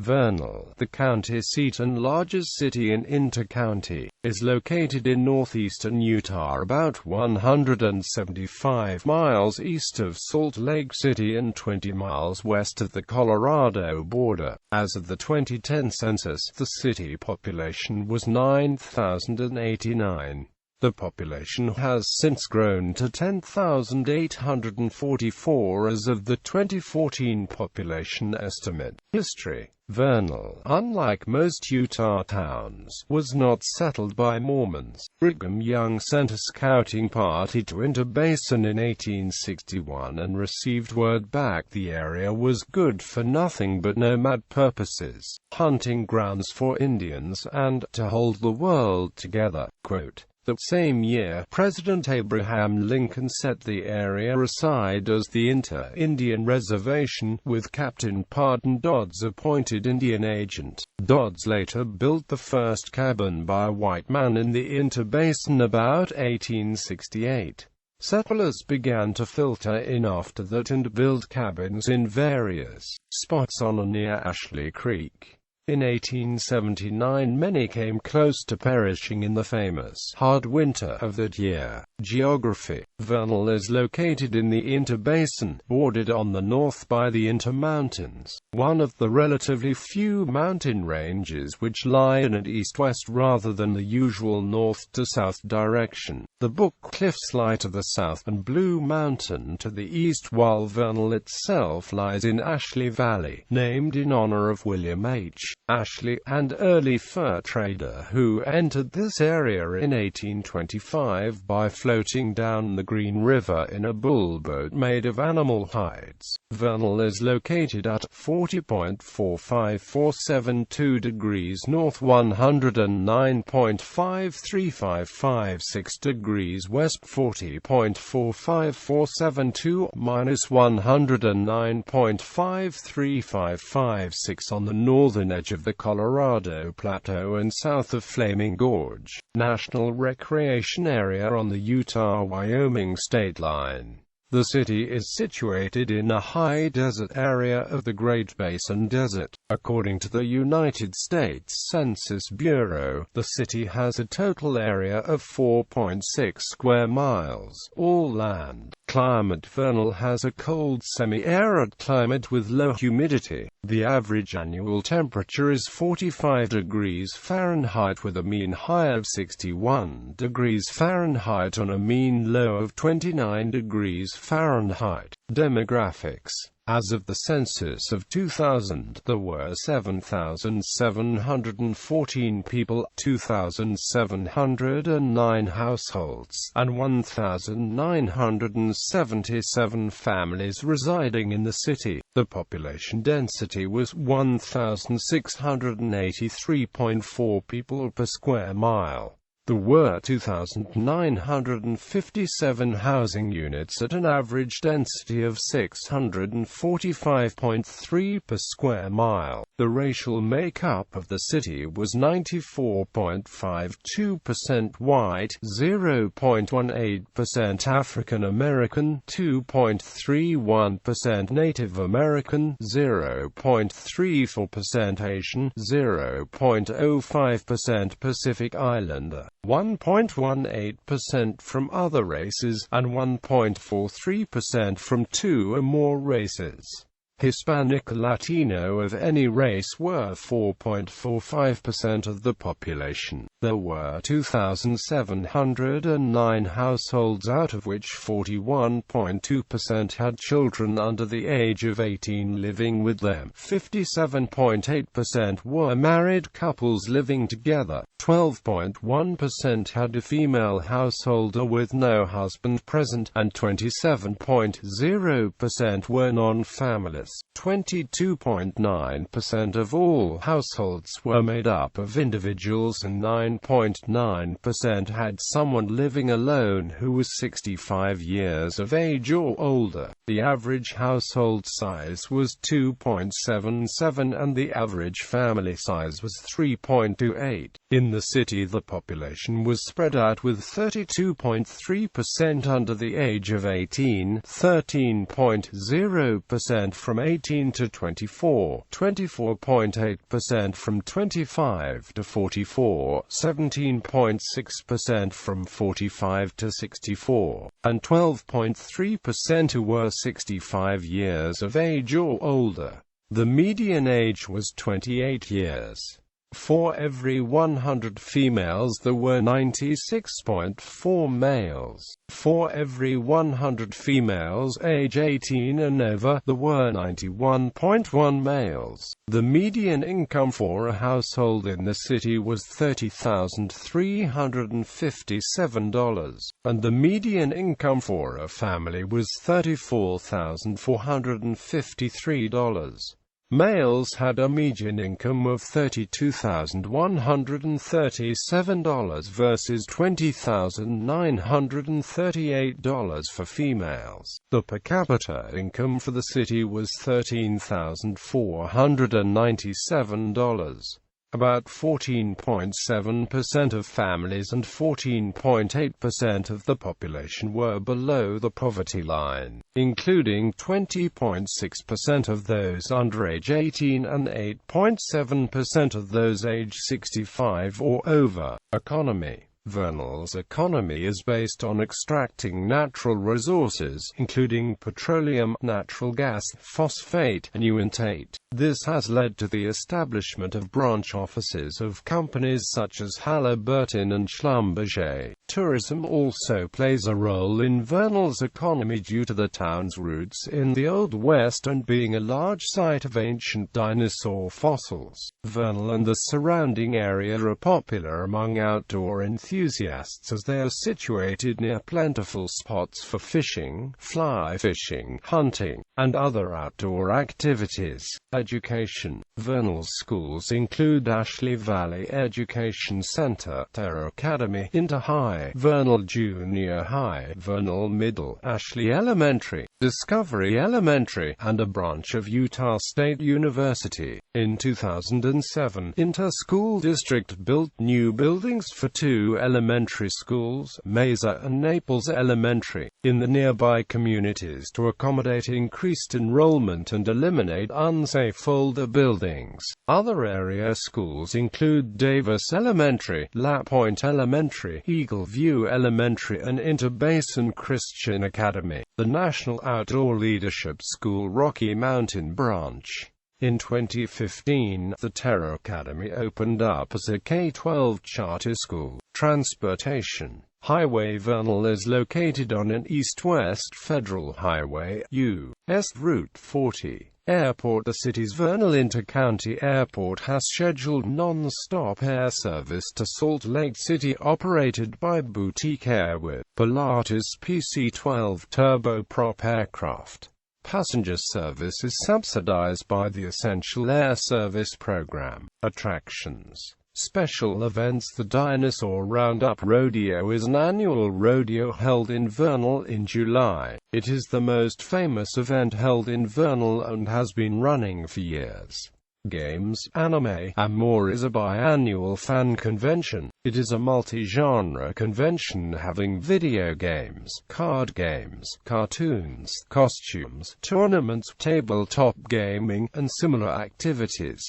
Vernal, the county seat and largest city in Uintah County, is located in northeastern Utah, about 175 miles east of Salt Lake City and 20 miles west of the Colorado border. As of the 2010 census, the city population was 9,089. The population has since grown to 10,844 as of the 2014 population estimate. History. Vernal, unlike most Utah towns, was not settled by Mormons. Brigham Young sent a scouting party to Uintah Basin in 1861 and received word back the area was good for nothing but nomad purposes, hunting grounds for Indians, and to hold the world together. Quote, the same year, President Abraham Lincoln set the area aside as the Uintah Indian Reservation, with Captain Pardon Dodds appointed Indian agent. Dodds later built the first cabin by a white man in the Uintah Basin about 1868. Settlers began to filter in after that and build cabins in various spots on or near Ashley Creek. In 1879 many came close to perishing in the famous hard winter of that year. Geography. Vernal is located in the Uintah Basin, bordered on the north by the Uintah Mountains, one of the relatively few mountain ranges which lie in an east-west rather than the usual north-to-south direction. The Book Cliffs lie to the south and Blue Mountain to the east, while Vernal itself lies in Ashley Valley, named in honor of William H. Ashley, an early fur trader who entered this area in 1825 by floating down the Green River in a bullboat made of animal hides. Vernal is located at 40.45472 degrees north, 109.53556 degrees west, 40.45472 minus 109.53556 on the northern edge of the Colorado Plateau and south of Flaming Gorge National Recreation Area on the Utah-Wyoming state line. The city is situated in a high desert area of the Great Basin Desert. According to the United States Census Bureau, the city has a total area of 4.6 square miles, all land. Climate. Vernal has a cold semi-arid climate with low humidity. The average annual temperature is 45 degrees Fahrenheit with a mean high of 61 degrees Fahrenheit on a mean low of 29 degrees Fahrenheit. Demographics. As of the census of 2000, there were 7,714 people, 2,709 households, and 1,977 families residing in the city. The population density was 1,683.4 people per square mile. There were 2,957 housing units at an average density of 645.3 per square mile. The racial makeup of the city was 94.52% white, 0.18% African American, 2.31% Native American, 0.34% Asian, 0.05% Pacific Islander, 1.18% from other races, and 1.43% from two or more races. Hispanic or Latino of any race were 4.45% of the population. There were 2,709 households, out of which 41.2% had children under the age of 18 living with them. 57.8% were married couples living together. 12.1% had a female householder with no husband present, and 27.0% were non-families. 22.9% of all households were made up of individuals, and 9.9% had someone living alone who was 65 years of age or older. The average household size was 2.77 and the average family size was 3.28. In the city, the population was spread out with 32.3% under the age of 18, 13.0% from from 18 to 24, 24.8% from 25 to 44, 17.6% from 45 to 64, and 12.3% who were 65 years of age or older. The median age was 28 years. For every 100 females there were 96.4 males. For every 100 females age 18 and over, there were 91.1 males. The median income for a household in the city was $30,357, and the median income for a family was $34,453. Males had a median income of $32,137 versus $20,938 for females. The per capita income for the city was $13,497. About 14.7% of families and 14.8% of the population were below the poverty line, including 20.6% of those under age 18 and 8.7% of those age 65 or over. Economy. Vernal's economy is based on extracting natural resources, including petroleum, natural gas, phosphate, and uintate. This has led to the establishment of branch offices of companies such as Halliburton and Schlumberger. Tourism also plays a role in Vernal's economy due to the town's roots in the Old West and being a large site of ancient dinosaur fossils. Vernal and the surrounding area are popular among outdoor enthusiasts as they are situated near plentiful spots for fishing, fly fishing, hunting, and other outdoor activities. Education. Vernal's schools include Ashley Valley Education Center, Terra Academy, Uintah High, Vernal Junior High, Vernal Middle, Ashley Elementary, Discovery Elementary, and a branch of Utah State University. In 2007, Uintah School District built new buildings for two elementary schools, Mesa and Naples Elementary, in the nearby communities to accommodate increased enrollment and eliminate unsafe older buildings. Other area schools include Davis Elementary, La Pointe Elementary, Eagle View Elementary, and Uintah Basin Christian Academy. The National Outdoor Leadership School Rocky Mountain Branch. In 2015, the Terra Academy opened up as a K-12 charter school. Transportation. Highway Vernal is located on an east-west federal highway, U.S. Route 40. Airport. The city's Vernal-Uintah County Airport has scheduled non-stop air service to Salt Lake City operated by Boutique Air with Pilatus PC-12 turboprop aircraft. Passenger service is subsidized by the Essential Air Service Program. Attractions. Special events. The Dinosaur Roundup Rodeo is an annual rodeo held in Vernal in July. It is the most famous event held in Vernal and has been running for years. Games, anime, and more is a biannual fan convention. It is a multi-genre convention having video games, card games, cartoons, costumes, tournaments, tabletop gaming, and similar activities.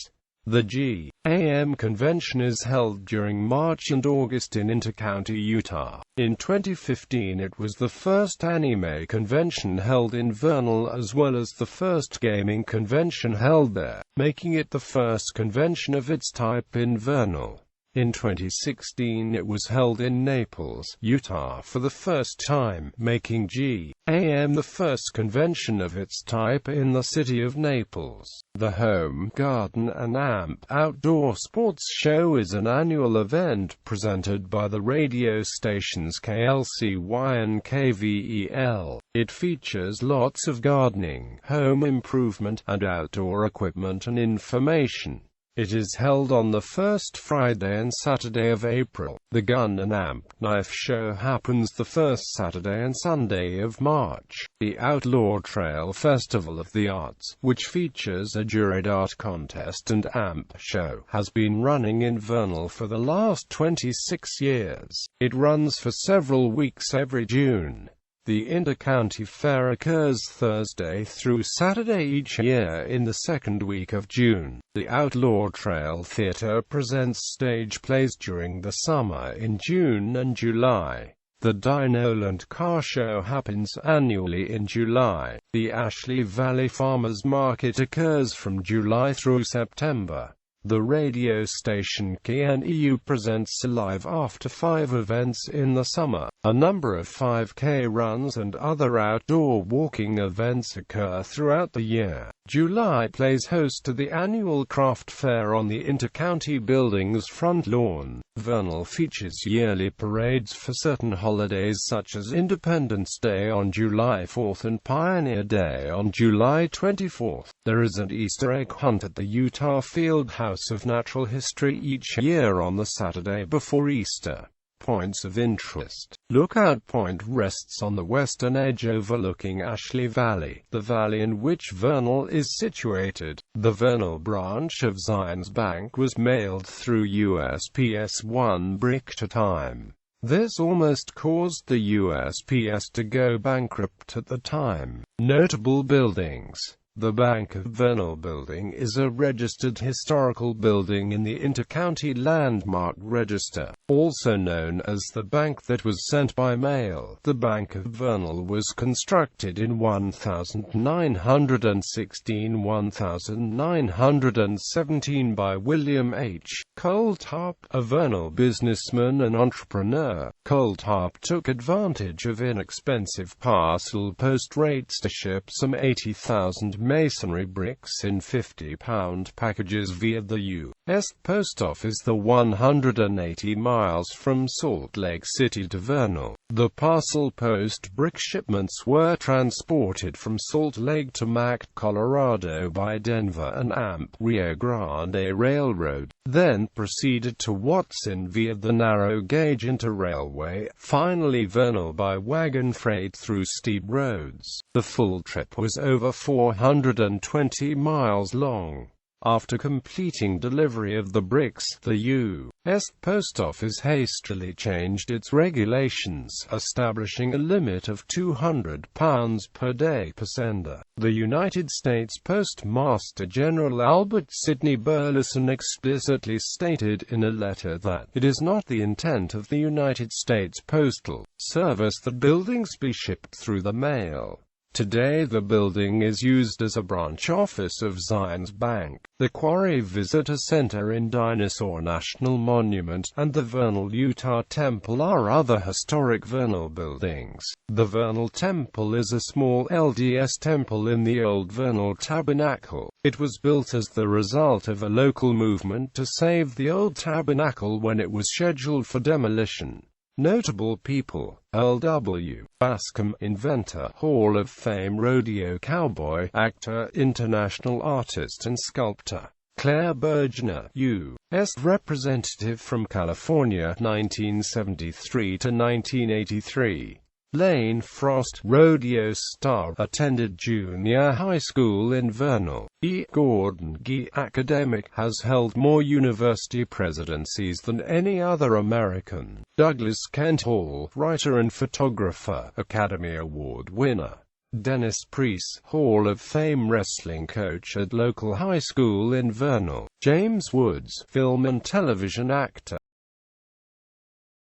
The G.A.M. convention is held during March and August in Uintah County, Utah. In 2015 it was the first anime convention held in Vernal as well as the first gaming convention held there, making it the first convention of its type in Vernal. In 2016 it was held in Naples, Utah for the first time, making G.A.M. the first convention of its type in the city of Naples. The Home, Garden and AMP Outdoor Sports Show is an annual event presented by the radio stations KLCY and KVEL. It features lots of gardening, home improvement, and outdoor equipment and information. It is held on the first Friday and Saturday of April. The Gun and Amp Knife Show happens the first Saturday and Sunday of March. The Outlaw Trail Festival of the Arts, which features a juried art contest and amp show, has been running in Vernal for the last 26 years. It runs for several weeks every June. The Uintah County Fair occurs Thursday through Saturday each year in the second week of June. The Outlaw Trail Theatre presents stage plays during the summer in June and July. The Dinoland Car Show happens annually in July. The Ashley Valley Farmers Market occurs from July through September. The radio station KNEU presents live after 5 events in the summer. A number of 5K runs and other outdoor walking events occur throughout the year. July plays host to the annual craft fair on the Uintah County building's front lawn. Vernal features yearly parades for certain holidays such as Independence Day on July 4th and Pioneer Day on July 24th. There is an Easter egg hunt at the Utah Field House of Natural History each year on the Saturday before Easter. Points of interest. Lookout Point rests on the western edge overlooking Ashley Valley, the valley in which Vernal is situated. The Vernal branch of Zions Bank was mailed through USPS one brick at a time. This almost caused the USPS to go bankrupt at the time. Notable buildings. The Bank of Vernal building is a registered historical building in the Uintah County Landmark Register, also known as the bank that was sent by mail. The Bank of Vernal was constructed in 1916–1917 by William H. Coulthard, a Vernal businessman and entrepreneur. Coulthard took advantage of inexpensive parcel post rates to ship some 80,000 masonry bricks in 50-pound packages via the U.S. Post Office, the 180 miles from Salt Lake City to Vernal. The parcel post brick shipments were transported from Salt Lake to Mac, Colorado by Denver and Amp Rio Grande Railroad, then proceeded to Watson via the narrow gauge interrailway, finally Vernal by wagon freight through steep roads. The full trip was over 420 miles long. After completing delivery of the bricks, the U.S. Post Office hastily changed its regulations, establishing a limit of 200 pounds per day per sender. The United States Postmaster General Albert Sidney Burleson explicitly stated in a letter that it is not the intent of the United States Postal Service that buildings be shipped through the mail. Today the building is used as a branch office of Zions Bank, the Quarry Visitor Center in Dinosaur National Monument, and the Vernal Utah Temple are other historic Vernal buildings. The Vernal Temple is a small LDS temple in the old Vernal Tabernacle. It was built as the result of a local movement to save the old tabernacle when it was scheduled for demolition. Notable people: Earl W. Bascom, inventor, Hall of Fame rodeo cowboy, actor, international artist and sculptor. Claire Bergner, U.S. Representative from California, 1973 to 1983. Lane Frost, rodeo star, attended junior high school in Vernal. E. Gordon Gee, academic, has held more university presidencies than any other American. Douglas Kent Hall, writer and photographer, Academy Award winner. Dennis Priest, Hall of Fame wrestling coach at local high school in Vernal. James Woods, film and television actor.